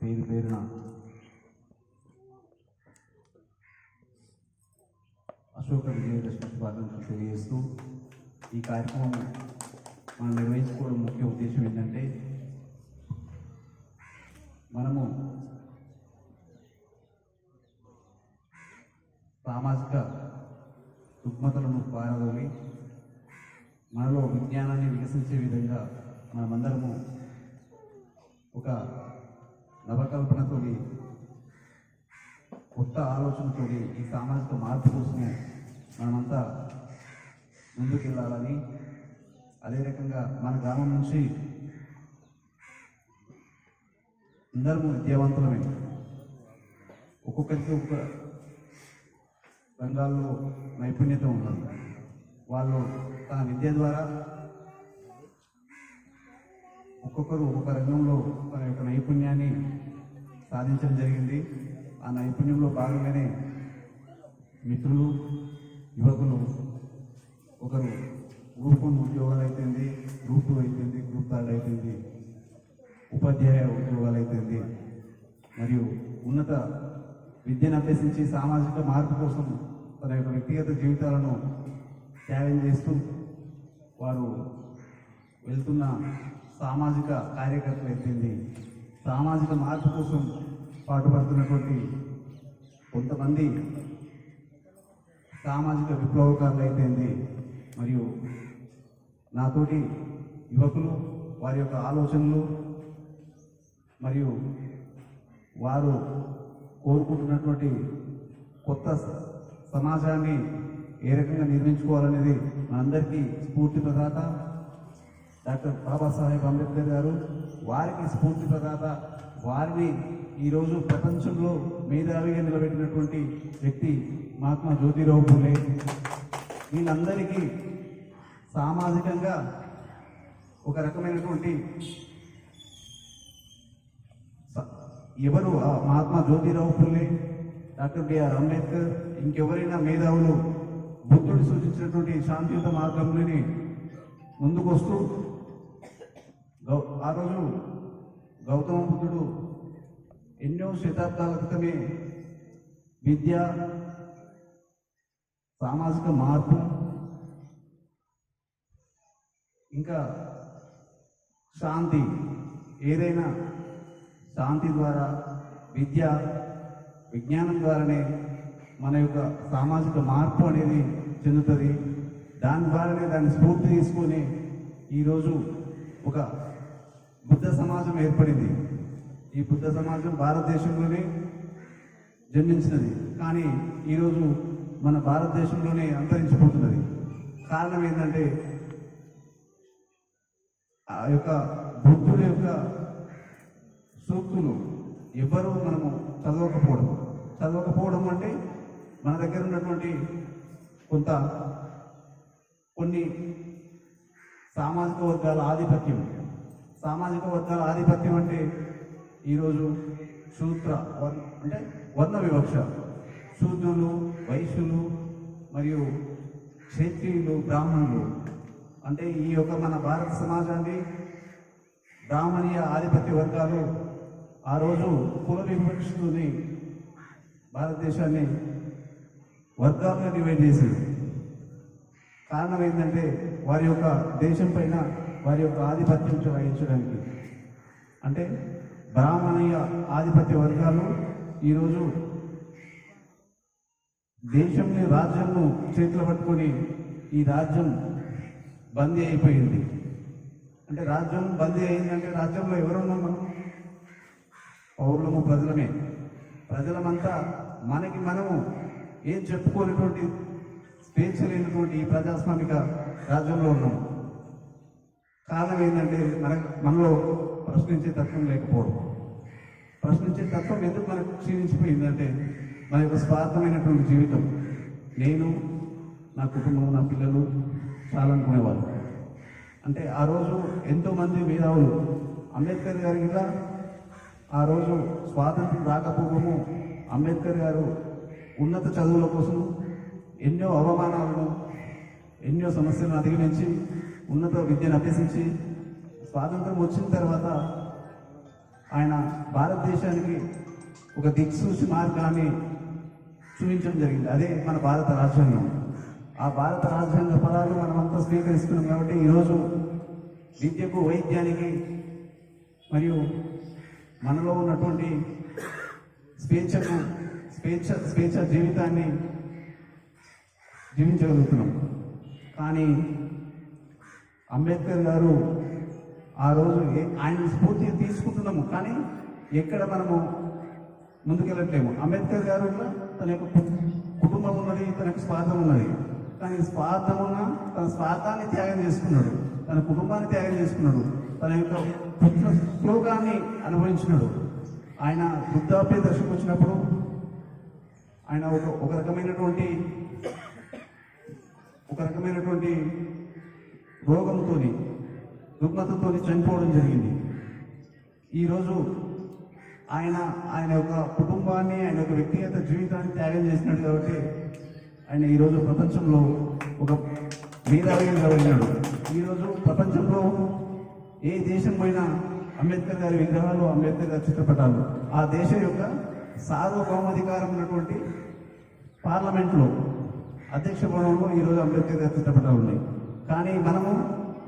పేరు పేరున అశోక విజయదశమి శుభాకాంక్షలు తెలియజేస్తూ ఈ కార్యక్రమం మనం నిర్వహించుకోవడం ముఖ్య ఉద్దేశం ఏంటంటే మనము సామాజిక రుగ్మతలను పారదోలి మనలో విజ్ఞానాన్ని వికసించే విధంగా మనమందరము ఒక నవకల్పనతో కొత్త ఆలోచనతో ఈ సామాజిక మార్పు కోసమే మనమంతా ముందుకెళ్ళాలని, అదే రకంగా మన గ్రామం నుంచి అందరము విద్యావంతులమే, ఒక్కొక్కరికి ఒక్కొక్క రంగాల్లో నైపుణ్యత ఉన్నది. వాళ్ళు తన విద్య ద్వారా ఒక్కొక్కరు ఒక్కొక్క రంగంలో తన యొక్క నైపుణ్యాన్ని సాధించడం జరిగింది. ఆ నైపుణ్యంలో భాగంగానే మిత్రులు, యువకులు ఒకరు గ్రూప్ 1 ఉద్యోగాలు అయిపోయింది, గ్రూప్ 2 అయిపోయింది, గ్రూప్ 3 అయిపోయింది, ఉపాధ్యాయ ఉద్యోగాలు అయిపోయింది, మరియు ఉన్నత విద్యను అభ్యసించి సామాజిక మార్పు కోసం తన యొక్క వ్యక్తిగత జీవితాలను త్యాగం చేస్తూ వారు వెళ్తున్న సామాజిక కార్యకర్తలు అయిపోయింది, సామాజిక మార్పు కోసం పాటుపడుతున్నటువంటి కొంతమంది సామాజిక విప్లవకారులు అయిపోయింది, మరియు నాతోటి యువకులు వారి యొక్క ఆలోచనలు మరియు వారు కోరుకుంటున్నటువంటి కొత్త సమాజాన్ని ఏ రకంగా నిర్మించుకోవాలనేది మనందరికీ స్ఫూర్తి ప్రదాత డాక్టర్ బాబాసాహెబ్ అంబేద్కర్ గారు. వారికి స్ఫూర్తి ప్రదాత, వారిని ఈరోజు ప్రపంచంలో మేధావిగా నిలబెట్టినటువంటి వ్యక్తి మహాత్మా జ్యోతిరావు పూలే. వీళ్ళందరికీ సామాజికంగా ఒక రకమైనటువంటి ఎవరు మహాత్మా జ్యోతిరావు పూలే, డాక్టర్ బిఆర్ అంబేద్కర్, ఇంకెవరైనా మేధావులు బుద్ధుడు సూచించినటువంటి శాంతియుత మార్గంలోని ముందుకొస్తూ ఆ రోజు గౌతమ బుద్ధుడు ఎన్నో శతాబ్దాల క్రితమే విద్య, సామాజిక మార్పు, ఇంకా శాంతి, ఏదైనా శాంతి ద్వారా, విద్య, విజ్ఞానం ద్వారానే మన యొక్క సామాజిక మార్పు అనేది చెందుతుంది. దాని ద్వారానే దాన్ని స్ఫూర్తి తీసుకొని ఈరోజు ఒక బుద్ధ సమాజం ఏర్పడింది. ఈ బుద్ధ సమాజం భారతదేశంలోనే జన్మించినది, కానీ ఈరోజు మన భారతదేశంలోనే అంతరించిపోతున్నది. కారణం ఏంటంటే ఆ యొక్క బుద్ధుడి యొక్క సూక్తులు ఎవ్వరూ మనము చదవకపోవడం అంటే మన దగ్గర ఉన్నటువంటి కొన్ని సామాజిక వర్గాల ఆధిపత్యం అంటే ఈరోజు అంటే వర్ణ వివక్ష, శూద్రులు, వైశ్యులు మరియు క్షత్రియులు, బ్రాహ్మణులు అంటే ఈ యొక్క మన భారత సమాజాన్ని బ్రాహ్మణీయ ఆధిపత్య వర్గాలు ఆ రోజు కుల వివక్షతోని భారతదేశాన్ని వర్గాలుగా డివైడ్ చేసింది. కారణం ఏంటంటే వారి యొక్క దేశం పైన వారి యొక్క ఆధిపత్యం వహించడానికి. అంటే బ్రాహ్మణీయ ఆధిపత్య వర్గాలు ఈరోజు దేశంలో రాజ్యంను చేతిలో పట్టుకొని ఈ రాజ్యం బందీ అయిపోయింది. అంటే రాజ్యం బందీ అయిందంటే రాజ్యంలో ఎవరున్నాం మనం? పౌరులము, ప్రజలమంతా మనము ఏం చెప్పుకోలేటువంటి స్వేచ్ఛ లేనటువంటి ఈ ప్రజాస్వామిక రాజ్యంలో ఉన్నాం. కారణం ఏంటంటే మనలో ప్రశ్నించే తత్వం లేకపోవడం. ప్రశ్నించే తత్వం ఎందుకు మనకు క్షీణించిపోయిందంటే మన యొక్క స్వార్థమైనటువంటి జీవితం. నేను, నా కుటుంబం, నా పిల్లలు చాలనుకునేవాళ్ళు. అంటే ఆ రోజు ఎంతోమంది మేధావులు అంబేద్కర్ గారి ఇలా ఆ రోజు స్వాతంత్రం రాకపోవడము అంబేద్కర్ గారు ఉన్నత చదువుల కోసం ఎన్నో అవమానాలను, ఎన్నో సమస్యలను అధిగమించి ఉన్నత విద్యను అభ్యసించి స్వాతంత్రం వచ్చిన తర్వాత ఆయన భారతదేశానికి ఒక దిక్సూచి మార్గాన్ని చూపించడం జరిగింది. అదే మన భారత రాజ్యాంగం. ఆ భారత రాజ్యాంగ పదాలు మనమంతా స్వీకరిస్తున్నాం కాబట్టి ఈరోజు విద్యకు, వైద్యానికి మరియు మనలో ఉన్నటువంటి స్వేచ్ఛ జీవితాన్ని జీవించగలుగుతున్నాం. కానీ అంబేద్కర్ గారు ఆ రోజు ఆయన స్ఫూర్తి తీసుకుంటున్నాము, కానీ ఎక్కడ మనము ముందుకెళ్ళట్లేము. అంబేద్కర్ గారు తన యొక్క కుటుంబం ఉన్నది, తన యొక్క స్వార్థం ఉన్నది. కానీ స్వార్థం ఉన్న తన స్వార్థాన్ని త్యాగం చేసుకున్నాడు, తన కుటుంబాన్ని త్యాగం చేసుకున్నాడు, తన యొక్క శ్లోకాన్ని అనుభవించినాడు. ఆయన వృద్ధాప్య దశకు వచ్చినప్పుడు ఆయన ఒక రకమైనటువంటి రుగ్మతతో చనిపోవడం జరిగింది. ఈరోజు ఆయన యొక్క కుటుంబాన్ని, ఆయన యొక్క వ్యక్తిగత జీవితాన్ని త్యాగం చేసినాడు కాబట్టి ఆయన ఈరోజు ప్రపంచంలో ఒక మేధావిగా వెళ్ళినాడు. ఈరోజు ప్రపంచంలో ఏ దేశం పోయినా అంబేద్కర్ గారి విగ్రహాలు, అంబేద్కర్ గారి చిత్రపటాలు. ఆ దేశం యొక్క సార్వభౌమాధికారం ఉన్నటువంటి పార్లమెంట్లో అధ్యక్ష భవనంలో ఈరోజు అంబేద్కర్ గారి చిత్రపటాలు ఉన్నాయి. కానీ మనము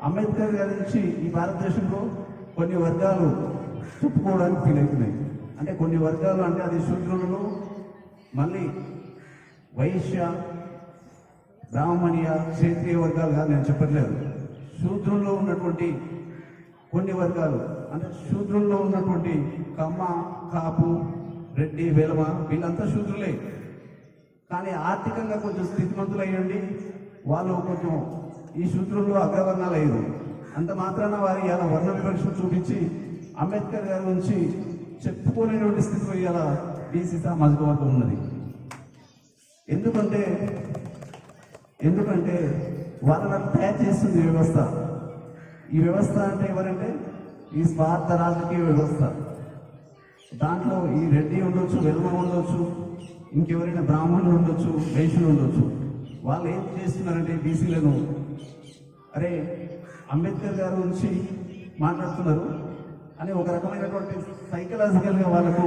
అంబేద్కర్ గారి నుంచి ఈ భారతదేశంలో కొన్ని వర్గాలు చెప్పుకోవడానికి ఫీల్ అవుతున్నాయి. అంటే కొన్ని వర్గాలు అంటే అది శూద్రులలో, మళ్ళీ వైశ్య, బ్రాహ్మణీయ, క్షేత్రీయ వర్గాలు కాదు, నేను చెప్పట్లేదు. శూద్రుల్లో ఉన్నటువంటి కొన్ని వర్గాలు, అంటే శూద్రుల్లో ఉన్నటువంటి కమ్మ, కాపు, రెడ్డి, వేలమ, వీళ్ళంతా శూద్రులే. కానీ ఆర్థికంగా కొంచెం స్థితిమంతులు అయ్యండి, వాళ్ళు కొంచెం ఈ శూద్రుల్లో అగ్రవర్ణాలు అయ్యారు. అంత మాత్రాన వారి ఇలా వర్ణ వివక్ష చూపించి అంబేద్కర్ గారి నుంచి చెప్పుకోలేనటువంటి స్థితిలో ఇలా బీసీ సామాజిక వర్గం ఉన్నది. ఎందుకంటే వాళ్ళని తయారు చేస్తుంది వ్యవస్థ. ఈ వ్యవస్థ అంటే ఎవరంటే ఈ స్వార్థ రాజకీయ వ్యవస్థ. దాంట్లో ఈ రెడ్డి ఉండొచ్చు, వెల్మ ఉండొచ్చు, ఇంకెవరైనా బ్రాహ్మణులు ఉండొచ్చు, వైశ్యులు ఉండొచ్చు. వాళ్ళు ఏం చేస్తున్నారంటే బీసీలను, అరే అంబేద్కర్ గారి గురించి మాట్లాడుతున్నారు అని ఒక రకమైనటువంటి సైకలాజికల్గా వాళ్ళకు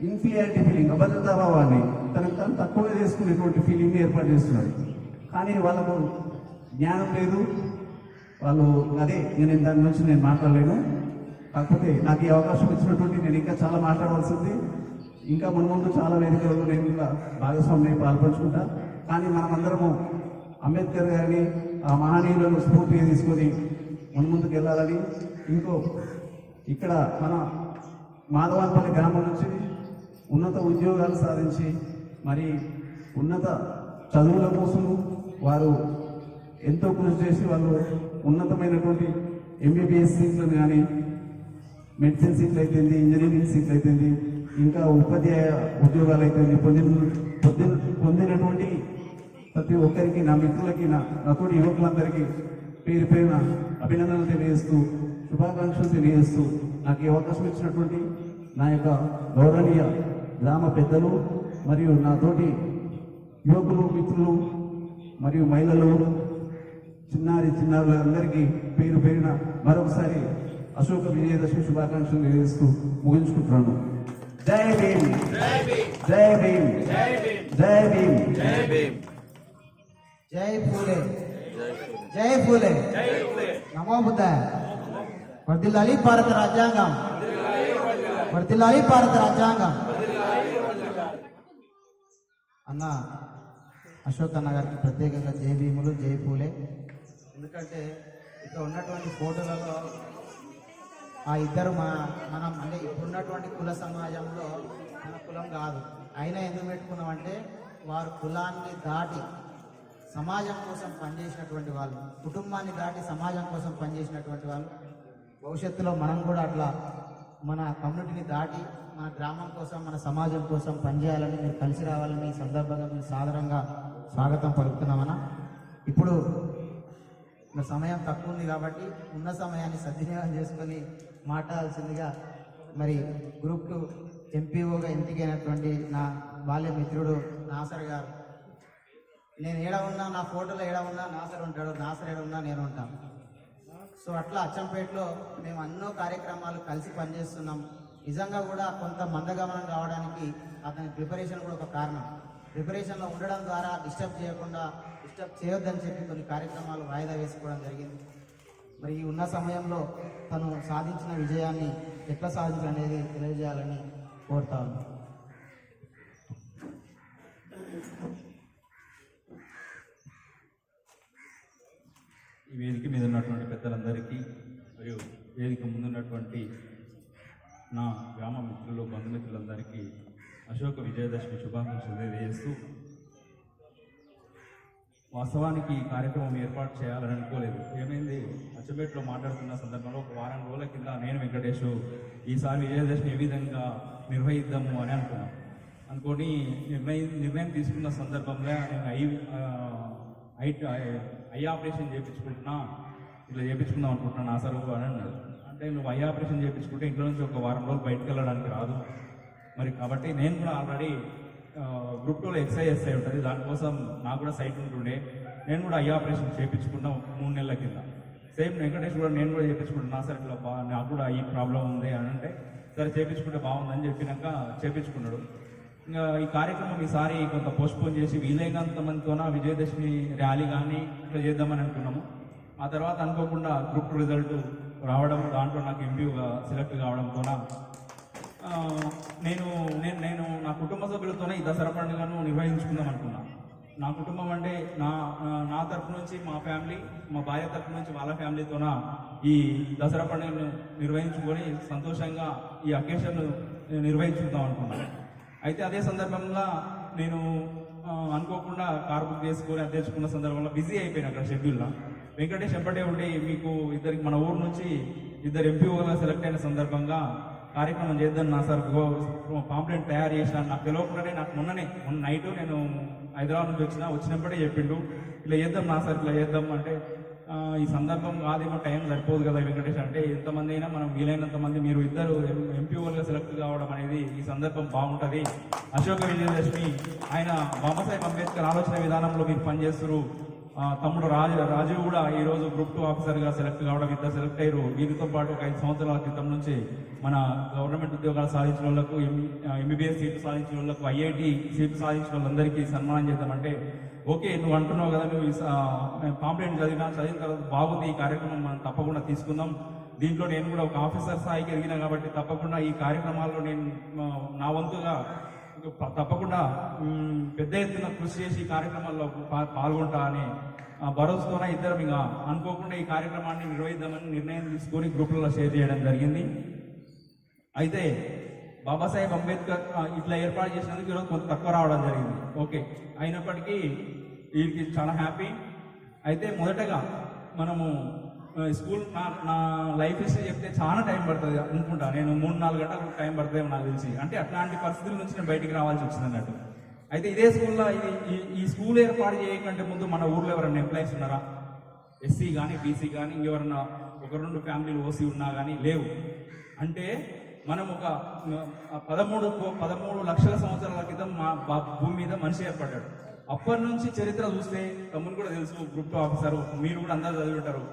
ఇన్ఫీరియారిటీ ఫీలింగ్, అభద్రతాభావాన్ని తనకు తను తక్కువగా చేసుకునేటువంటి ఫీలింగ్ని ఏర్పాటు చేస్తున్నారు. కానీ వాళ్ళకు జ్ఞానం లేదు. వాళ్ళు అదే నేను దాని నుంచి నేను మాట్లాడలేను. కాకపోతే నాకు ఈ అవకాశం ఇచ్చినటువంటి నేను ఇంకా చాలా మాట్లాడవలసింది, ఇంకా ముందు చాలా వేదికలలో నేను ఇంకా భాగస్వామ్యం పాల్పంచుకుంటా. కానీ మనమందరము అంబేద్కర్ గారిని, ఆ మహనీయులను స్ఫూర్తిగా తీసుకొని ముందుకు వెళ్ళాలని, ఇక్కడ మన మాధవాన్పల్లి గ్రామం నుంచి ఉన్నత ఉద్యోగాలు సాధించి మరి ఉన్నత చదువుల కోసం వారు ఎంతో కృషి చేసి వాళ్ళు ఉన్నతమైనటువంటి ఎంబీబీఎస్ సీట్లను కానీ, మెడిసిన్ సీట్లు అయితేంది, ఇంజనీరింగ్ సీట్లు అయితేంది, ఇంకా ఉపాధ్యాయ ఉద్యోగాలు అయితేంది పొందినటువంటి ప్రతి ఒక్కరికి, నా మిత్రులకి, నాతోటి యువకులందరికీ పేరు పేరున అభినందనలు తెలియజేస్తూ, శుభాకాంక్షలు తెలియజేస్తూ, నాకు ఈ అవకాశం ఇచ్చినటువంటి నా యొక్క గౌరవనీయ గ్రామ పెద్దలు మరియు నాతోటి యువకులు, మిత్రులు మరియు మహిళలు, చిన్నారులందరికీ పేరు పేరున మరొకసారి అశోక విజయదశమి శుభాకాంక్షలు తెలియజేస్తూ ముగించుకుంటున్నాను. జై భీమ్, జై భీమ్, జై భీమ్, జై భీమ్, జై ఫూలే, జై ఫూలే, నమో బుద్ధాయ. వర్ధిల్లాలి భారత రాజ్యాంగం, వర్ధిల్లాలి భారత రాజ్యాంగం. అన్న అశోక్ అన్న గారికి ప్రత్యేకంగా జై భీములు, జై పూలే. ఎందుకంటే ఇక్కడ ఉన్నటువంటి ఫోటోలలో ఆ ఇద్దరు మనం అంటే ఇప్పుడున్నటువంటి కుల సమాజంలో మన కులం కాదు. అయినా ఎందుకు పెట్టుకున్నామంటే వారు కులాన్ని దాటి సమాజం కోసం పనిచేసినటువంటి వాళ్ళు, కుటుంబాన్ని దాటి సమాజం కోసం పనిచేసినటువంటి వాళ్ళు. భవిష్యత్తులో మనం కూడా అట్లా మన కమ్యూనిటీని దాటి మన గ్రామం కోసం, మన సమాజం కోసం పనిచేయాలని, మీరు కలిసి రావాలని ఈ సందర్భంగా మీరు సాదరంగా స్వాగతం పలుకుతున్నామన్నా. ఇప్పుడు సమయం తక్కువ ఉంది కాబట్టి ఉన్న సమయాన్ని సద్వినియోగం చేసుకొని మాట్లాడాల్సిందిగా మరి గ్రూప్ 2 ఎంపీఓగా ఎంపికైనటువంటి నా బాల్య మిత్రుడు నాసర్ గారు. నేను ఏడ ఉన్నా, నా ఫోటోలో ఏడ ఉన్నా నాసర్ ఉంటాడు, నాసర్ ఏడ ఉన్నా నేను ఉంటాను. సో అట్లా అచ్చంపేటలో మేము ఎన్నో కార్యక్రమాలు కలిసి పనిచేస్తున్నాం. నిజంగా కూడా కొంత మందగమనం కావడానికి అతని ప్రిపరేషన్ కూడా ఒక కారణం. ప్రిపరేషన్లో ఉండడం ద్వారా డిస్టర్బ్ చేయొద్దని చెప్పి కొన్ని కార్యక్రమాలు వాయిదా వేసుకోవడం జరిగింది. మరి ఈ ఉన్న సమయంలో తను సాధించిన విజయాన్ని ఎట్లా సాధించాలనేది తెలియజేయాలని కోరుతా ఉన్నాను. ఈ వేదిక మీద ఉన్నటువంటి పెద్దలందరికీ మరియు వేదిక ముందున్నటువంటి నా గ్రామ మిత్రులు బంధుమిత్రులందరికీ అశోక విజయదశమి శుభాకాంక్షలు తెలియజేస్తూ, వాస్తవానికి ఈ కార్యక్రమం ఏర్పాటు చేయాలని అనుకోలేదు. ఏమైంది, అచ్చంపేటలో మాట్లాడుతున్న సందర్భంలో ఒక వారం రోజుల కింద నేను వెంకటేష్ ఈసారి విజయదశమి ఏ విధంగా నిర్వహిద్దాము అని అనుకొని నిర్ణయం తీసుకున్న సందర్భంలో నేను ఐ ఆపరేషన్ చేయించుకుంటున్నా, ఇట్లా చేయించుకుందాం అనుకుంటున్నాను ఆ సరుకు అని అన్నాడు. అంటే నువ్వు ఐ ఆపరేషన్ చేయించుకుంటే ఇంట్లో నుంచి ఒక వారం రోజులు బయటకు వెళ్ళడానికి రాదు మరి, కాబట్టి నేను కూడా ఆల్రెడీ గ్రూప్ 2లో ఎక్సర్సైజ్ ఉంటుంది, దానికోసం నాకు కూడా సైట్ ఉంటుండే. నేను కూడా ఐ ఆపరేషన్ చేయించుకున్నా 3 నెలల కింద. సేమ్ వెంకటేష్ కూడా నేను కూడా చేయించుకుంటున్నా, సార్ ఇట్లా నాకు కూడా ఈ ప్రాబ్లం ఉంది అని అంటే, సరే చేయించుకుంటే బాగుందని చెప్పినాక చేయించుకున్నాడు. ఇంకా ఈ కార్యక్రమం ఈసారి కొంత పోస్ట్పోన్ చేసి వీలైనంత మందితోన విజయదశమి ర్యాలీ కానీ ఇట్లా చేద్దామని అనుకున్నాము. ఆ తర్వాత అనుకోకుండా గ్రూప్ 2 రిజల్ట్ రావడం, దాంట్లో నాకు ఎంపీగా సెలెక్ట్ కావడంతో నేను నా కుటుంబ సభ్యులతోనే ఈ దసరా పండుగను నిర్వహించుకుందాం అనుకున్నాను. నా కుటుంబం అంటే నా తరఫు నుంచి మా ఫ్యామిలీ, మా భార్య తరఫు నుంచి వాళ్ళ ఫ్యామిలీతోన ఈ దసరా పండుగను నిర్వహించుకొని సంతోషంగా ఈ అకేషన్ నిర్వహించుకుందాం అనుకున్నాను. అయితే అదే సందర్భంలో నేను అనుకోకుండా కార్ బుక్ చేసుకొని అది తెచ్చుకున్న సందర్భంలో బిజీ అయిపోయినా అక్కడ షెడ్యూల్లో. వెంకటేష్ ఎప్పటి ఉండి మీకు ఇద్దరికి మన ఊరు నుంచి 2 ఎంపీఓగా సెలెక్ట్ అయిన సందర్భంగా కార్యక్రమం చేద్దాం నా సార్ పాంప్లెట్ తయారు చేసిన, నాకు తెలియకుండానే మొన్న నైట్ నేను హైదరాబాద్ నుంచి వచ్చినప్పుడే చెప్పిండు ఇలా చేద్దాం నా సార్, ఇట్లా చేద్దాం అంటే ఈ సందర్భం కాదేమో, టైం సరిపోదు కదా వెంకటేష్ అంటే, ఎంతమంది అయినా మనం వీలైనంత మంది మీరు ఇద్దరు ఎంపీఓలుగా సెలెక్ట్ కావడం అనేది ఈ సందర్భం బాగుంటుంది. అశోక విజయదశమి ఆయన బాబాసాహెబ్ అంబేద్కర్ ఆలోచన విధానంలో మీరు పనిచేస్తారు. తమ్ముడు రాజు కూడా ఈరోజు గ్రూప్ 2 ఆఫీసర్గా సెలెక్ట్ కావడం, ఇద్దరు సెలెక్ట్ అయ్యారు. వీరితో పాటు ఒక 5 సంవత్సరాల క్రితం నుంచి మన గవర్నమెంట్ ఉద్యోగాలు సాధించిన వాళ్ళకు, ఎంబీబీఎస్ సీట్లు సాధించిన వాళ్ళకు, ఐఐటి సీట్లు సాధించిన వాళ్ళందరికీ సన్మానం చేద్దామంటే, ఓకే నువ్వు అంటున్నావు కదా, నువ్వు పాంప్లెట్ చదివిన తర్వాత బాగుంది, ఈ కార్యక్రమం మనం తప్పకుండా తీసుకుందాం. దీంట్లో నేను కూడా ఒక ఆఫీసర్ స్థాయికి ఎదిగినా కాబట్టి తప్పకుండా ఈ కార్యక్రమాల్లో నేను నా వంతుగా తప్పకుండా పెద్ద ఎత్తున కృషి చేసి ఈ కార్యక్రమాల్లో పాల్గొంటా అని భరోసాతోనే ఇద్దరం ఇంకా అనుకోకుండా ఈ కార్యక్రమాన్ని నిర్వహిద్దామని నిర్ణయం తీసుకొని గ్రూపులలో షేర్ చేయడం జరిగింది. అయితే బాబాసాహెబ్ అంబేద్కర్ ఇట్లా ఏర్పాటు చేసినందుకు ఈరోజు కొంత తక్కువ రావడం జరిగింది. ఓకే, అయినప్పటికీ వీరికి చాలా హ్యాపీ. అయితే మొదటగా మనము స్కూల్ నా లైఫ్ హిస్టరీ చెప్తే చాలా టైం పడుతుంది అనుకుంటా. నేను 3-4 గంటలు టైం పడుతుంది నాకు తెలిసి. అంటే అట్లాంటి పరిస్థితుల నుంచి నేను బయటికి రావాల్సి వచ్చింది అన్నట్టు. అయితే ఇదే స్కూల్లో ఈ స్కూల్ ఏర్పాటు చేయకంటే ముందు మన ఊర్లో ఎవరైనా ఎంప్లాయీస్ ఉన్నారా? ఎస్సీ కానీ బీసీ కానీ ఇంకెవరన్నా 1-2 ఫ్యామిలీలు ఓసీ ఉన్నా కానీ లేవు. అంటే మనం ఒక 13 లక్షల సంవత్సరాల క్రితం మా భూమి మీద మనిషి ఏర్పడ్డాడు. అప్పటి నుంచి చరిత్ర చూస్తే తమ్ముడు కూడా తెలుసు, గ్రూప్ 2 ఆఫీసరు, మీరు కూడా అందరూ చదివి ఉంటారు.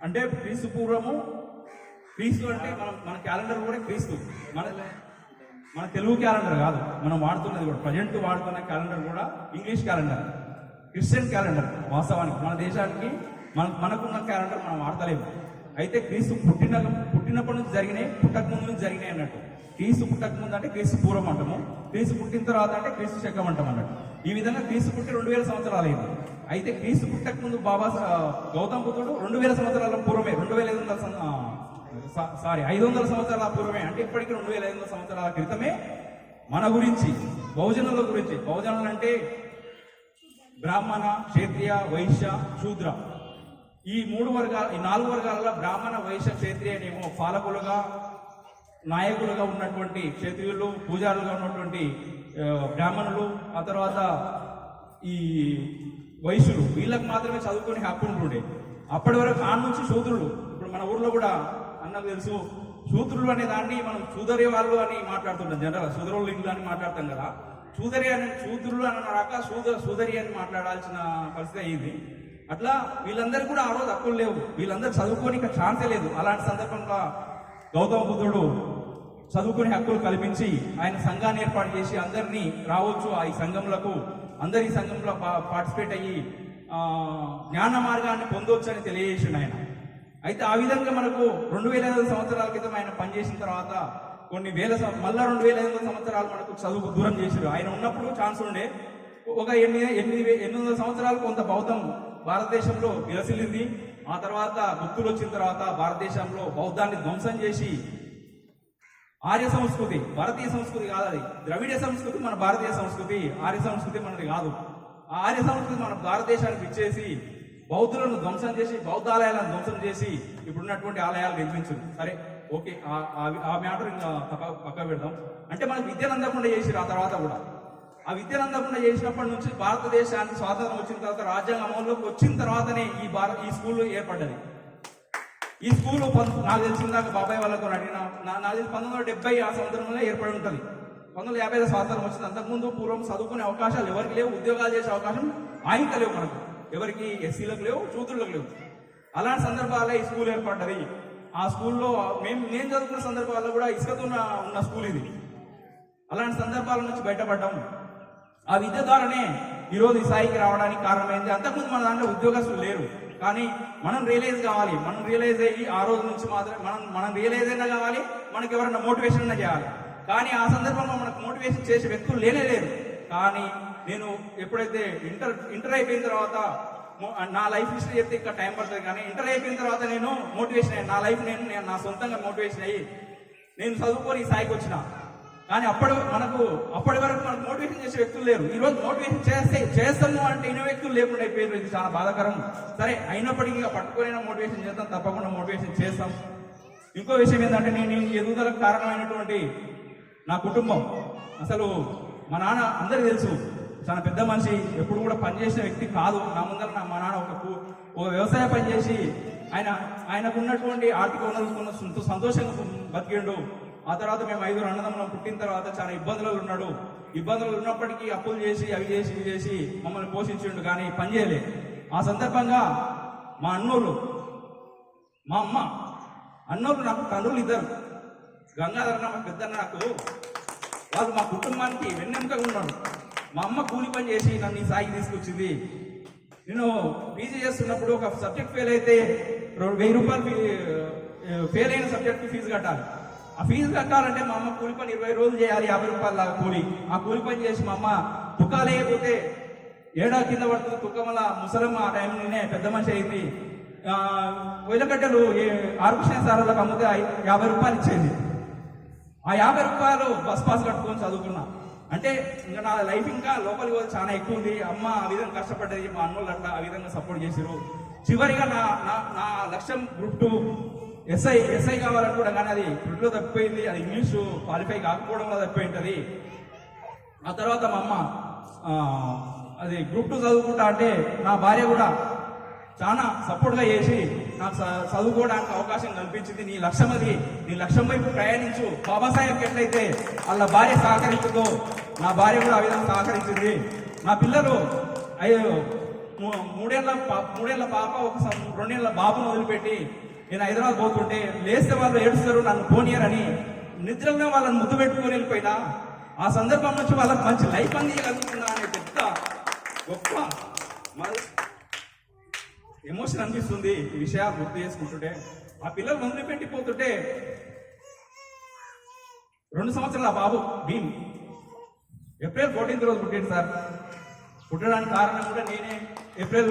అంటే క్రీస్తు పూర్వము, క్రీస్తు అంటే మన క్యాలెండర్ కూడా క్రీస్తు, మన తెలుగు క్యాలెండర్ కాదు మనం వాడుతున్నది కూడా, ప్రజెంట్ వాడుతున్న క్యాలెండర్ కూడా ఇంగ్లీష్ క్యాలెండర్, క్రిస్టియన్ క్యాలెండర్. వాస్తవానికి మన దేశానికి మనకున్న క్యాలెండర్ మనం వాడతలేము. అయితే క్రీస్తు పుట్టినప్పటి నుంచి జరిగినాయి, పుట్టక ముందు నుంచి జరిగినాయి అన్నట్టు. క్రీస్తు పుట్టక ముందు అంటే క్రీస్తు పూర్వం అంటాము, క్రీస్తు పుట్టిన తర్వాత అంటే క్రీస్తు శకం అంటాం అన్నట్టు. ఈ విధంగా క్రీస్తు పుట్టి 2000 సంవత్సరాలు అయింది. అయితే క్రీస్తు పుట్టక ముందు గౌతమ బుద్ధుడు 2000 సంవత్సరాల పూర్వమే, 500 సంవత్సరాల పూర్వమే, అంటే ఇప్పటికీ 2500 సంవత్సరాల క్రితమే మన గురించి, బహుజనుల గురించి. బహుజనులు అంటే బ్రాహ్మణ, క్షత్రియ, వైశ్య, శూద్ర, ఈ 4 వర్గాలలో బ్రాహ్మణ, వైశ్య, క్షత్రియ అనేమో పాలకులుగా, నాయకులుగా ఉన్నటువంటి క్షత్రియులు, పూజారులుగా ఉన్నటువంటి బ్రాహ్మణులు, ఆ తర్వాత ఈ వైశ్యులు, వీళ్ళకి మాత్రమే చదువుకొని హ్యాపీ ఉంటుండే. అప్పటి వరకు ఆ నుంచి శూద్రులు, ఇప్పుడు మన ఊర్లో కూడా అన్నకు తెలుసు, శూద్రులు అనే దాన్ని మనం చూదరి వాళ్ళు అని మాట్లాడుతుంటాం. జనరల్ శూద్రులు ఇల్లు అని మాట్లాడతాం కదా, శూద్రులు అని రాక శూదరి అని మాట్లాడాల్సిన పరిస్థితి అయింది. అట్లా వీళ్ళందరికీ కూడా ఆ రోజు హక్కులు లేవు, వీళ్ళందరూ చదువుకోనికి ఛాన్సే లేదు. అలాంటి సందర్భంలో గౌతమ బుద్ధుడు చదువుకునే హక్కులు కల్పించి ఆయన సంఘాన్ని ఏర్పాటు చేసి అందరినీ రావచ్చు ఈ సంఘంలకు, అందరి సంఘంలో పార్టిసిపేట్ అయ్యి జ్ఞాన మార్గాన్ని పొందవచ్చు అని తెలియజేసిండు ఆయన. అయితే ఆ విధంగా మనకు 2500 సంవత్సరాల క్రితం ఆయన పనిచేసిన తర్వాత కొన్ని మళ్ళా 2500 సంవత్సరాలు మనకు చదువుకు దూరం చేశారు. ఆయన ఉన్నప్పుడు ఛాన్స్ ఉండే. ఒక 800 సంవత్సరాలు కొంత బౌద్ధం భారతదేశంలో విలసిల్లింది. ఆ తర్వాత గుప్తులు వచ్చిన తర్వాత భారతదేశంలో బౌద్ధాన్ని ధ్వంసం చేసి ఆర్య సంస్కృతి, భారతీయ సంస్కృతి కాదు అది, ద్రవిడ సంస్కృతి మన భారతీయ సంస్కృతి, ఆర్య సంస్కృతి మనది కాదు. ఆ ఆర్య సంస్కృతి మన భారతదేశానికి ఇచ్చేసి బౌద్ధులను ధ్వంసం చేసి, బౌద్ధాలయాలను ధ్వంసం చేసి ఇప్పుడున్నటువంటి ఆలయాలు నిర్మించింది. సరే ఓకే, ఆ మ్యాటర్ ఇంకా పక్క పెడదాం. అంటే మనకు విద్యను అందకుండా చేసిరు. ఆ తర్వాత కూడా ఆ విద్యను అందకుండా చేసినప్పటి నుంచి భారతదేశానికి స్వాతంత్రం వచ్చిన తర్వాత, రాజ్యాంగం అమల్లోకి వచ్చిన తర్వాతనే ఈ స్కూల్ ఏర్పడ్డది. ఈ స్కూల్ నాకు తెలిసిందాక బాబాయ్ వాళ్ళతో అడిగిన, నాకు తెలిసి 1970 ఆ సంవత్సరంలో ఏర్పడి ఉంటుంది. 1950 స్వాతంత్రం వచ్చింది. అంతకుముందు పూర్వం చదువుకునే అవకాశాలు ఎవరికి లేవు, ఉద్యోగాలు చేసే అవకాశం ఆయనకు లేవు, మనకు ఎవరికి ఎస్సీలకు లేవు, శూద్రులకు లేవు. అలాంటి సందర్భాల్లో ఈ స్కూల్ ఏర్పడ్డది. ఆ స్కూల్లో నేను చదువుకున్న సందర్భాల్లో కూడా ఇసుకతో ఉన్న స్కూల్ ఇది. అలాంటి సందర్భాల నుంచి బయటపడ్డాం. ఆ విద్య ద్వారానే ఈరోజు ఈ స్థాయికి రావడానికి కారణమైంది. అంతకుముందు మన దాంట్లో ఉద్యోగస్తులు లేరు, కానీ మనం రియలైజ్ కావాలి. మనం రియలైజ్ అయ్యి ఆ రోజు నుంచి మాత్రమే మనం రియలైజ్ అయినా కావాలి, మనకి ఎవరైనా మోటివేషన్ అయినా చేయాలి. కానీ ఆ సందర్భంలో మనకు మోటివేషన్ చేసే వ్యక్తులు లేరు. కానీ నేను ఎప్పుడైతే ఇంటర్ అయిపోయిన తర్వాత, నా లైఫ్ హిస్టరీ చెప్తే ఇంకా టైం పడుతుంది, కానీ ఇంటర్ అయిపోయిన తర్వాత నేను మోటివేషన్ అయ్యాను. నా లైఫ్ నేను నా సొంతంగా మోటివేషన్ అయ్యి నేను చదువుకొని ఈ స్థాయికి వచ్చిన. కానీ అప్పటి వరకు మనకు మోటివేషన్ చేసే వ్యక్తులు లేరు. ఈ రోజు మోటివేషన్ చేస్తాము అంటే ఇన్న వ్యక్తులు లేకుండా అయిపోయారు. ఇది చాలా బాధాకరం. సరే, అయినప్పటికీ పట్టుకునే మోటివేషన్ చేస్తాం, తప్పకుండా మోటివేషన్ చేస్తాం. ఇంకో విషయం ఏంటంటే, నేను ఎదుగుదలకు కారణమైనటువంటి నా కుటుంబం. అసలు మా నాన్న అందరికీ తెలుసు, చాలా పెద్ద మనిషి, ఎప్పుడు కూడా పనిచేసిన వ్యక్తి కాదు. నా ముందర మా నాన్న ఒక వ్యవసాయ పని చేసి ఆయనకు ఉన్నటువంటి ఆర్థిక వనరులు సంతోషంగా బతికిండు. ఆ తర్వాత మేము 5 అన్నదమ్ములం పుట్టిన తర్వాత చాలా ఇబ్బందులలో ఉన్నాడు. ఇబ్బందులు ఉన్నప్పటికీ అప్పులు చేసి అవి చేసి ఇవి చేసి మమ్మల్ని పోషించిండు, కానీ పని చేయలే. ఆ సందర్భంగా మా అన్నోళ్ళు, మా అమ్మ అన్నోళ్ళు నాకు తండ్రులు ఇద్దరు. గంగాధరన్న మా పెద్దన్న, నాకు వాళ్ళు మా కుటుంబానికి వెన్నెముకగా ఉన్నాడు. మా అమ్మ కూలి పని చేసి నన్ను ఈ స్థాయికి తీసుకొచ్చింది. నేను పీజీ చేస్తున్నప్పుడు ఒక సబ్జెక్ట్ ఫెయిల్ అయితే 1000 రూపాయలు ఫెయిల్ అయిన సబ్జెక్ట్కి ఫీజు కట్టాలి. ఆ ఫీజు కట్టాలంటే మా అమ్మ కూలి పని 20 రోజులు చేయాలి, 50 రూపాయల కూలి. ఆ కూలి పని చేసి మా అమ్మ తుకాలు వేయకపోతే ఏడా కింద పడుతుంది తుక్కమల ముసలమ్మ. ఆ టైంలోనే పెద్ద మనిషి అయింది. ఉల్లగడ్డలు ఆర్కృష్ణ సార్లకు అమ్మితే 50 రూపాయలు ఇచ్చేది. ఆ 50 రూపాయలు బస్ పాస్ కట్టుకొని చదువుకున్నా. అంటే ఇంకా నా లైఫ్ ఇంకా లోపలికి పోతే చాలా ఎక్కువ ఉంది. అమ్మ ఆ విధంగా కష్టపడ్డది, మా అన్నోళ్ళు అట్లా ఆ విధంగా సపోర్ట్ చేశారు. చివరిగా నా లక్ష్యం గ్రూప్ 2 ఎస్ఐ కావాలనుకోవడం, కానీ అది గ్రూప్లో తప్పిపోయింది. అది ఇంగ్లీషు క్వాలిఫై కాకపోవడంలో తప్పిపోయింది. ఆ తర్వాత మా అమ్మ అది గ్రూప్ 2 చదువుకుంటా అంటే నా భార్య కూడా చాలా సపోర్ట్గా చేసి నాకు చదువుకోవడానికి అవకాశం కల్పించింది. నీ లక్ష్యం అది, నీ లక్ష్యం వైపు ప్రయాణించు. బాబాసాహెబ్కి ఎట్లయితే వాళ్ళ భార్య సహకరించుతో నా భార్య కూడా ఆ విధంగా సహకరించింది. నా పిల్లలు 3 ఏళ్ల పాప, 2 ఏళ్ల బాబును వదిలిపెట్టి నేను హైదరాబాద్ పోతుంటే లేస్తే వాళ్ళు ఏడుస్తారు, నన్ను పోనీయరని నిద్రలో వాళ్ళని ముద్దు పెట్టుకొని వెళ్ళిపోయినా. ఆ సందర్భం నుంచి వాళ్ళకి మంచి లైఫ్ అందించగలుగుతున్నా అనే పెద్ద గొప్ప ఎమోషన్ అనిపిస్తుంది ఈ విషయాలు గుర్తు చేసుకుంటుంటే. ఆ పిల్లలు వదిలిపెట్టిపోతుంటే 2 సంవత్సరాల బాబు భీమ్ ఏప్రిల్ 14th రోజు పుట్టాడు సార్. పుట్టడానికి కారణం కూడా నేనే. ఏప్రిల్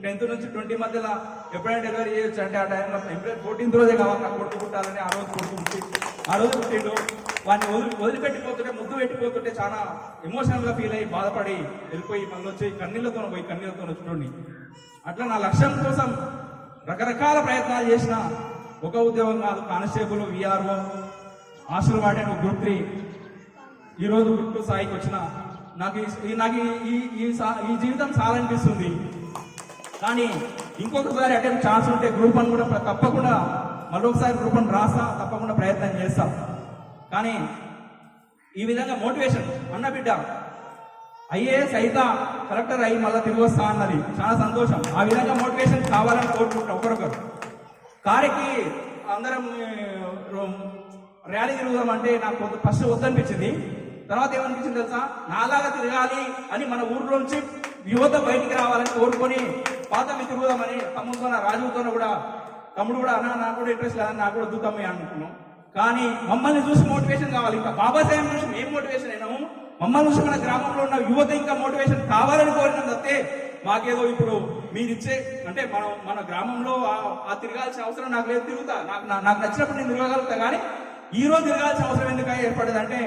10th నుంచి 20 మధ్యలో ఎప్పుడైనా డెలివరీ చేయొచ్చు అంటే ఆ టైంలో ఏప్రిల్ 14th రోజే కావాలి నాకు కొడుకు పుట్టాలని. ఆ రోజు పుట్టిండు. వాడిని వదిలిపెట్టిపోతుంటే, ముద్దు పెట్టిపోతుంటే చాలా ఎమోషనల్గా ఫీల్ అయ్యి బాధపడి వెళ్ళిపోయి మళ్ళీ వచ్చి కన్నీళ్లతో వచ్చి అట్లా నా లక్ష్యం కోసం రకరకాల ప్రయత్నాలు చేసిన. ఒక ఉద్యోగం కాదు, constable, VRO, hostel warden, group 3, ఈరోజు గ్రూప్ 2 స్థాయికి వచ్చిన. నాకు ఈ జీవితం చాలనిపిస్తుంది. కానీ ఇంకొకసారి అటెంప్ట్ ఛాన్స్ ఉంటే గ్రూప్ 1 కూడా తప్పకుండా మరొకసారి గ్రూప్ 1 రాస్తా, తప్పకుండా ప్రయత్నం చేస్తాం. కానీ ఈ విధంగా మోటివేషన్, అన్న బిడ్డ ఐఏఎస్ అయితా కలెక్టర్ అయ్యి మళ్ళీ తిరిగి వస్తా అన్నది. చాలా సంతోషం. ఆ విధంగా మోటివేషన్ కావాలని కోరుకుంటాం ఒకరొకరు. కారికి అందరం ర్యాలీ తిరుగుదామంటే నాకు ఫస్ట్ వద్దనిపించింది. తర్వాత ఏమనిపించింది తెలుసా, నాలాగా తిరగాలి అని మన ఊర్లోంచి యువత బయటికి రావాలని కోరుకొని పాత తిరుగుదామని తమ్ముడితో రాజుతో కూడా తమ్ముడు కూడా అన్నా నాకు కూడా ఇంట్రెస్ట్ లేదని నాకు కూడా వద్దుతామే అనుకున్నాం. కానీ మమ్మల్ని చూసి మోటివేషన్ కావాలి. ఇంకా బాబాసాహెబ్ చూసి మేము మోటివేషన్ అయినాము. మమ్మల్ని చూసి మన గ్రామంలో ఉన్న యువత ఇంకా మోటివేషన్ కావాలని కోరినాం తప్పితే మాకేదో ఇప్పుడు మీరు ఇచ్చే అంటే మన గ్రామంలో ఆ తిరగాల్సిన అవసరం నాకు లేదు. తిరుగుతా, నాకు నచ్చినప్పుడు నేను తిరగగలుగుతా. కానీ ఈ రోజు తిరగాల్సిన అవసరం ఎందుకు ఏర్పడదు అంటే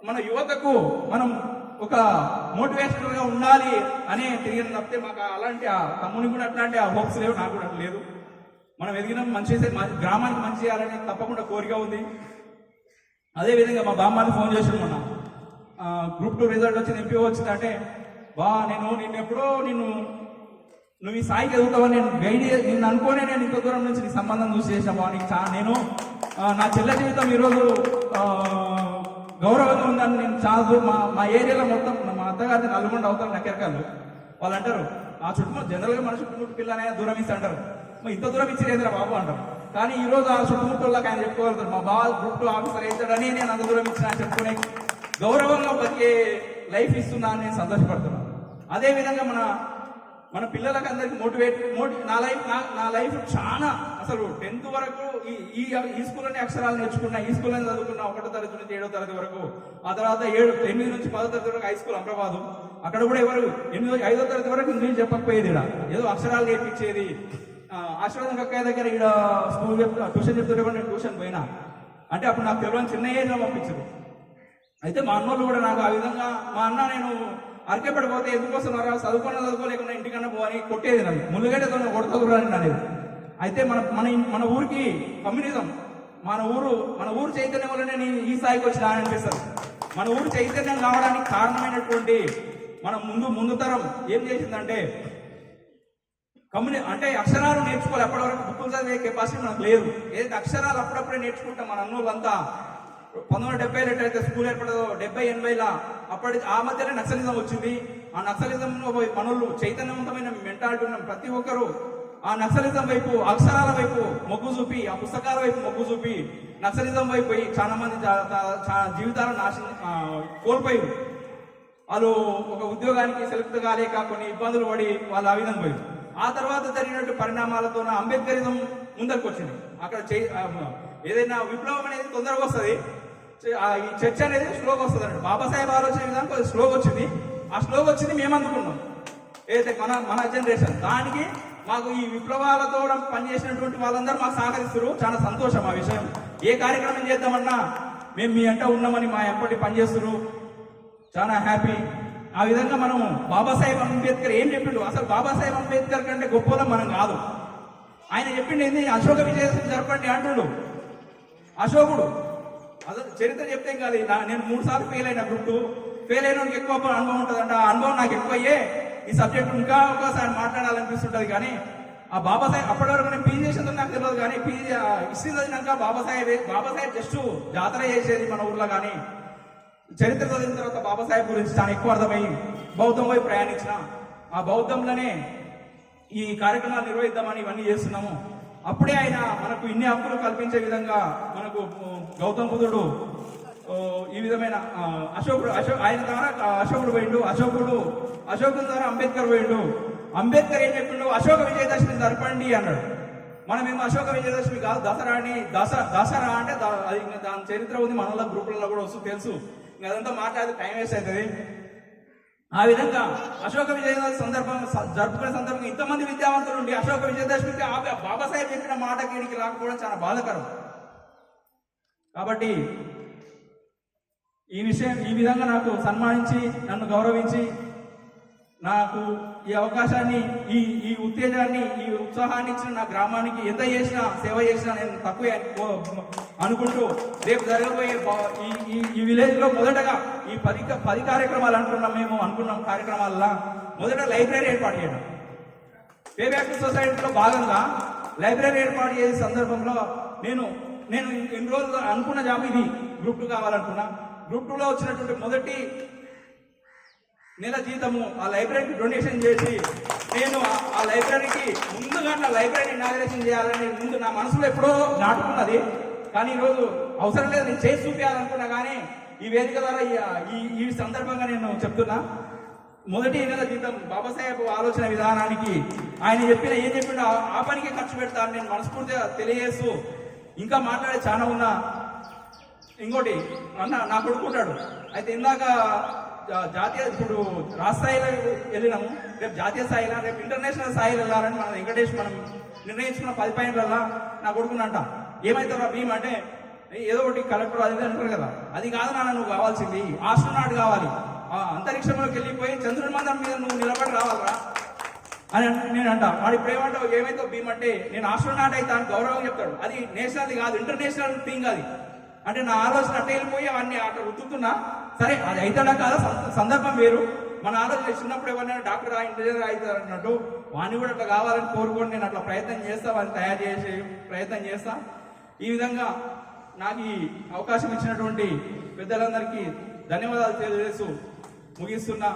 మన యువతకు మనం ఒక మోటివేషనల్ గా ఉండాలి అనే తిరిగిన తప్పితే మాకు అలాంటి ఆ తమ్ముని కూడా అట్లాంటి ఆ హోప్స్ లేవు, నాకు కూడా లేదు. మనం ఎదిగినాం మంచి గ్రామానికి మంచి చేయాలని తప్పకుండా కోరిక ఉంది. అదేవిధంగా మా బామ్మాని ఫోన్ చేసాడు మొన్న, గ్రూప్ 2 రిజల్ట్ వచ్చింది, ఎంపీ వచ్చిందంటే నువ్వు ఈ స్థాయికి ఎదుగుతావని నిన్ను అనుకోనే నేను ఇంత దూరం నుంచి నీ సంబంధం చూసి చేసావా నేను నా చెల్లె జీవితం ఈరోజు గౌరవంగా ఉందని నేను చాలా మా ఏరియాలో మొత్తం మా అత్తగారిని నల్గొండ అవుతారు నకెరకాలు వాళ్ళు అంటారు, ఆ చుట్టుముట్టు జనరల్గా మన చుట్టుముట్టు పిల్లనైనా దూరం ఇస్తే అంటారు, ఇంత దూరం ఇచ్చిరేదిరా బాబు అంటారు. కానీ ఈ రోజు ఆ చుట్టుముట్టులకు ఆయన చెప్పుకోగలుగుతారు, మా బాబు గ్రూప్ 2 ఆఫీసర్ అవుతాడని నేను అంత దూరం ఇచ్చినా అని చెప్పుకునే గౌరవంగా బతికే లైఫ్ ఇస్తున్నా అని నేను సంతోషపడుతున్నాను. అదేవిధంగా మన పిల్లలకు అందరికి నా లైఫ్ చాలా అసలు 10th వరకు ఈ స్కూల్లోనే అక్షరాలు నేర్చుకున్నా, ఈ స్కూల్లోనే చదువుకున్నా, 1వ తరగతి నుంచి 7వ తరగతి వరకు. ఆ తర్వాత 8 నుంచి 10వ తరగతి వరకు హై స్కూల్ అమరాబాదు. అక్కడ కూడా ఎవరు 5వ తరగతి వరకు ఇంగ్లీష్ చెప్పకపోయేది, ఏదో అక్షరాలు నేర్పించేది. ఆశీర్వాదం అక్కయ్య దగ్గర ఇక్కడ స్కూల్ ట్యూషన్ చెప్తుంటే కూడా నేను ట్యూషన్ పోయినా. అంటే అప్పుడు నాకు తెలియని చిన్న ఏజ్లో పంపించారు. అయితే మా అన్నోళ్ళు కూడా నాకు ఆ విధంగా మా అన్న నేను అరకెపడిపోతే ఎందుకోసన్నారా చదువుకోలేకుండా ఇంటికన్నా పోని కొట్టేది, నన్ను ముళ్ళగడ్డతో కొడతగురాని అనేది. అయితే మన ఊరికి కమ్యూనిజం మన ఊరు చైతన్యం వల్లనే నేను ఈ స్థాయికి వచ్చినా అనిపిస్తుంది. మన ఊరు చైతన్యం కావడానికి కారణమైనటువంటి మన ముందు తరం ఏం చేసిందంటే అంటే అక్షరాలు నేర్చుకోవాలి. అప్పటివరకు బుక్కులు చదివే కెపాసిటీ మనకు లేదు. ఏదైతే అక్షరాలు అప్పుడప్పుడే నేర్చుకుంటాం మన అన్నోళ్ళంతా 1970 అయితే స్కూల్ ఏర్పడదో 70-80లా ఆ మధ్యనే నక్సలిజం వచ్చింది. ఆ నక్సలిజంలో మనోళ్ళు చైతన్యవంతమైన మెంటాలిటీ ఉన్న ప్రతి ఒక్కరూ ఆ నక్సలిజం వైపు అక్షరాల వైపు మొగ్గు చూపి, ఆ పుస్తకాల వైపు మొగ్గు చూపి నక్సలిజం వైపు పోయి చాలా మంది జీవితాలను కోల్పోయారు. వాళ్ళు ఒక ఉద్యోగానికి సెలెక్ట్ కాలేక కొన్ని ఇబ్బందులు పడి వాళ్ళు ఆ విధంగా పోయారు. ఆ తర్వాత జరిగినట్టు పరిణామాలతో అంబేద్కరిజం ముందరికి వచ్చింది. అక్కడ ఏదైనా విప్లవం అనేది తొందరగా వస్తుంది, ఈ చర్చ అనేది స్లోగా వస్తుంది అన్నట్టు. బాబాసాహెబ్ ఆలోచన విధానం కొంచెం స్లోగా వచ్చింది. ఆ స్లోగా వచ్చింది మేము అందుకున్నాం, ఏదైతే మన జనరేషన్. దానికి మాకు ఈ విప్లవాలతో పనిచేసినటువంటి వాళ్ళందరూ మాకు సహకరిస్తారు. చాలా సంతోషం ఆ విషయం. ఏ కార్యక్రమం చేద్దామన్నా మేము మీ అంట ఉన్నామని మా ఎప్పటి పనిచేస్తారు, చాలా హ్యాపీ. ఆ విధంగా మనం బాబాసాహెబ్ అంబేద్కర్ ఏం చెప్పిండు, అసలు బాబాసాహెబ్ అంబేద్కర్ కంటే గొప్పలం మనం కాదు. ఆయన చెప్పిండు ఏంది, అశోక విజయోత్సవం జరపండి అంటుడు. అశోకుడు అసలు చరిత్ర చెప్తే కాదు. నేను 3 సార్లు ఫెయిల్ అయిన గ్రూప్ 2 ఫెయిల్ అయిన ఎక్కువ అనుభవం ఉంటుందంట. ఆ అనుభవం నాకు ఎక్కువ అయ్యే ఈ సబ్జెక్ట్ ఇంకా ఒకసారి మాట్లాడాలనిపిస్తుంటది. కానీ ఆ బాబాసాహెబ్ అప్పటి వరకు నేను పీజీ చేసేది నాకు తెలియదు. కానీ పీజీ హిస్టరీ చదివినాక బాబాసాహెబ్ జస్ట్ జాతర చేసేది మన ఊర్లో. కానీ చరిత్ర చదివిన తర్వాత బాబాసాహెబ్ గురించి చాలా ఎక్కువ అర్థమయ్యి బౌద్ధం వైపు ప్రయాణించిన. ఆ బౌద్ధంలోనే ఈ కార్యక్రమాలు నిర్వహిద్దామని ఇవన్నీ చేస్తున్నాము. అప్పుడే ఆయన మనకు ఇన్ని హక్కులు కల్పించే విధంగా మనకు గౌతమ బుద్ధుడు ఈ విధమైన ఆయన ద్వారా అశోకుడు పోయిండు. అశోకుడు ద్వారా అంబేద్కర్ పోయిండు. అంబేద్కర్ ఏం చెప్పిండు, అశోక విజయదశమి జరపండి అన్నాడు. మనమేమో అశోక విజయదశమి కాదు దసరా అంటే అది దాని చరిత్ర ఉంది, మన గ్రూపులలో కూడా వస్తుంది తెలుసు. ఇంకా అదంతా మాట్లాడితే టైం వేస్ట్ అవుతుంది. ఆ విధంగా అశోక విజయదశమి జరుపుకునే సందర్భంగా ఇంతమంది విద్యావంతులు ఉండి అశోక విజయదశమికి బాబాసాహెబ్ చెప్పిన మాట కీడికి రాకపోవడం చాలా బాధాకరం. కాబట్టి ఈ విధంగా నాకు సన్మానించి నన్ను గౌరవించి నాకు ఈ అవకాశాన్ని ఈ ఉత్తేజాన్ని ఈ ఉత్సాహాన్ని ఇచ్చిన నా గ్రామానికి ఎంత చేసినా సేవ చేసినా నేను తక్కువే అనుకుంటూ రేపు జరగబోయే ఈ విలేజ్ లో మొదటగా ఈ 10 కార్యక్రమాలు అనుకున్నాం కార్యక్రమాల్లో మొదట లైబ్రరీ ఏర్పాటు చేయడం. పే బ్యాక్ టు సొసైటీలో భాగంగా లైబ్రరీ ఏర్పాటు చేసే సందర్భంలో నేను ఇన్ని రోజులు అనుకున్న జాబ్ ఇది. గ్రూప్ 2 కావాలనుకున్నా. గ్రూప్ 2లో వచ్చినటువంటి మొదటి నెల జీతము ఆ లైబ్రరీకి డొనేషన్ చేసి నేను ఆ లైబ్రరీకి ముందుగా నా లైబ్రరీ ఇనాగరేషన్ చేయాలని ముందు నా మనసులో ఎప్పుడో నాటుకున్నది. కానీ ఈరోజు అవసరం లేదు, నేను చేసి చూపించాలనుకున్నా. కానీ ఈ వేదిక ద్వారా ఈ సందర్భంగా నేను చెప్తున్నా, మొదటి నెల జీతం బాబాసాహెబ్ ఆలోచన విధానానికి ఆయన ఏం చెప్పిండో ఆ పనికి ఖర్చు పెడతాను నేను మనస్ఫూర్తిగా తెలియజేస్తూ, ఇంకా మాట్లాడే చాలా ఉన్నా. ఇంకోటి అన్న నా కొడుకుంటాడు, అయితే ఇందాక జాతీయ ఇప్పుడు రాష్ట్ర స్థాయిలో వెళ్ళినాము, రేపు జాతీయ స్థాయిలో రేపు ఇంటర్నేషనల్ స్థాయిలో వెళ్ళాలని మనం వెంకటేష్ మనం నిర్ణయించుకున్న 10 పాయింట్లలో నా కొడుకునంట ఏమవుతారా భీమ్ అంటే ఏదో ఒకటి కలెక్టర్ అది అంటారు కదా, అది కాదు నాన్న నువ్వు కావాల్సింది ఆస్ట్రోనాట్ కావాలి, అంతరిక్షంలోకి వెళ్ళిపోయి చంద్రుడి మందం మీద నువ్వు నిలబడి రావాలరా అని నేను అంట. వాడు ఇప్పుడు ఏమంటావు ఏమైతే భీమ్ అంటే నేను ఆస్ట్రోనాట్ అయితే అని గౌరవం చెప్తాడు. అది నేషనల్ కాదు, ఇంటర్నేషనల్ థింగ్ అది. అంటే నా ఆలోచన అట్ట వెళ్ళిపోయి అవన్నీ అట్లా రుద్దుతున్నా. సరే అది అవుతాడా కాదా సందర్భం వేరు. మన ఆలోచన చిన్నప్పుడు ఎవరైనా డాక్టర్ ఇంజనీర్ అవుతారు అన్నట్టు వాడిని కూడా అట్లా కావాలని కోరుకొని నేను అట్లా ప్రయత్నం చేస్తా, వాడిని తయారు చేసే ప్రయత్నం చేస్తా. ఈ విధంగా నాకు ఈ అవకాశం ఇచ్చినటువంటి పెద్దలందరికీ ధన్యవాదాలు తెలియజేస్తూ ముగిస్తున్నా.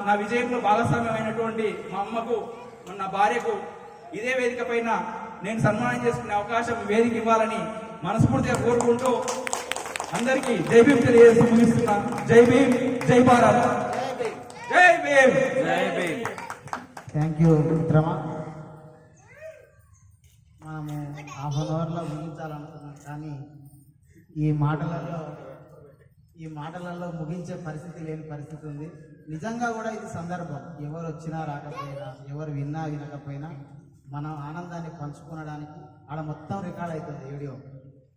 నా విజయంలో భాగస్వామ్యమైనటువంటి మా అమ్మకు నా భార్యకు ఇదే వేదిక పైన నేను సన్మానం చేసుకునే అవకాశం వేదిక ఇవ్వాలని మనస్ఫూర్తిగా కోరుకుంటూ అందరికీ జై భీమ్ తెలియజేస్తూ ముగిస్తున్నా. జై భీమ్, జై భారత్, జై భీమ్, జై భీమ్. థ్యాంక్ యూ మిత్రమా. మనము హాఫ్ అన్ అవర్లో ముగించాలనుకున్నాం, కానీ ఈ మాటలలో ముగించే పరిస్థితి లేని పరిస్థితి ఉంది. నిజంగా కూడా ఇది సందర్భం, ఎవరు వచ్చినా రాకపోయినా, ఎవరు విన్నా వినకపోయినా మన ఆనందాన్ని పంచుకోవడానికి ఆడ మొత్తం రికార్డ్ అవుతుంది వీడియో.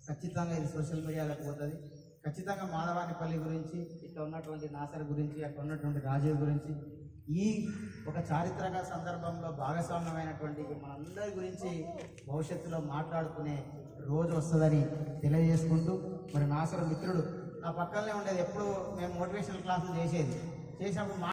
ఖచ్చితంగా ఇది సోషల్ మీడియాలోకి పోతుంది. ఖచ్చితంగా మాధవానిపల్లి గురించి, ఇక్కడ ఉన్నటువంటి నాసర్ గురించి, అక్కడ ఉన్నటువంటి రాజీవ్ గురించి, ఈ ఒక చారిత్రక సందర్భంలో భాగస్వామ్యమైనటువంటి మనందరి గురించి భవిష్యత్తులో మాట్లాడుకునే రోజు వస్తుందని తెలియజేసుకుంటూ, మరి నాసర్ మిత్రుడు నా పక్కనే ఉండేది, ఎప్పుడు మేము మోటివేషనల్ క్లాసులు చేసినప్పుడు